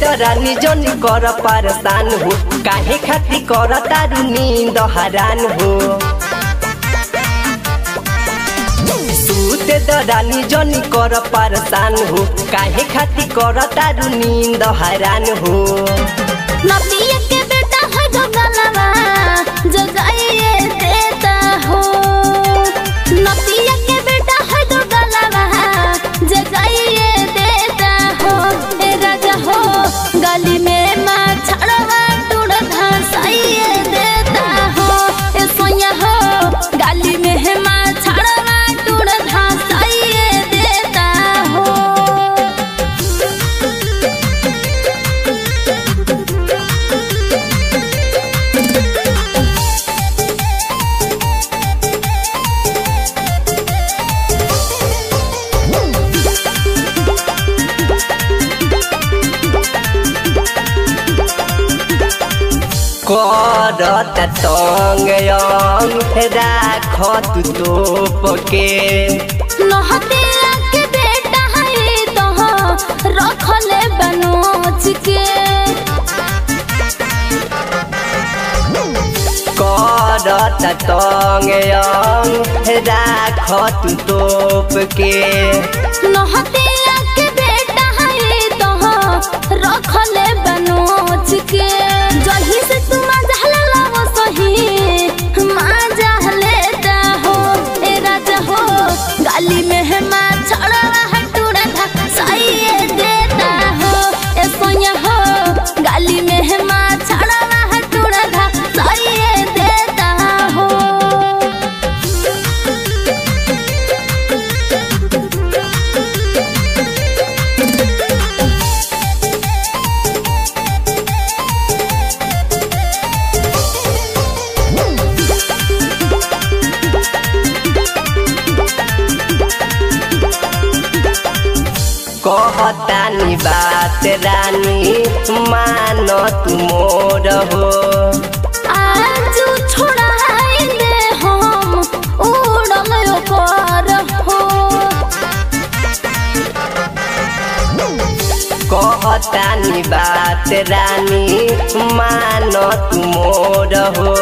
रानी जनी कर परेशान हो, काहे खाती कर तारू नींद हरान हो। सूते रानी जनी कर परेशान हो, काहे खाती कर तारू नींद हरान हो। नदिया के बेटा है जो गलवा जगाइए देता हो, नदिया के बेटा है जो गलवा जगाइए देता हो। ए राजा हो गली में माँ छड़वा टूट धसाइए देता हो। ए सोया हो गली में माँ छड़वा टूट धसाइए देता हो। करत तंग राख तू तोप के नहतिया के बेटा है तो रखले बनोच के। करत तंग राख तू तोप के नहतिया के बेटा है तो रखले बनोच के। जही से तुम जहला वो सही मजा लेता हो। ए राजा हो गाली में माँ छड़वा हटूड़ा धसाइए देता हो। ए सोया हो गाली में माँ छड़वा हटूड़ा धसाइए देता हो। कहतानी बात रानी मान तू मोर हो। आज छोड़ाइले हम उड़ल पर हो। कहतानी बात रानी मान तू मोर हो।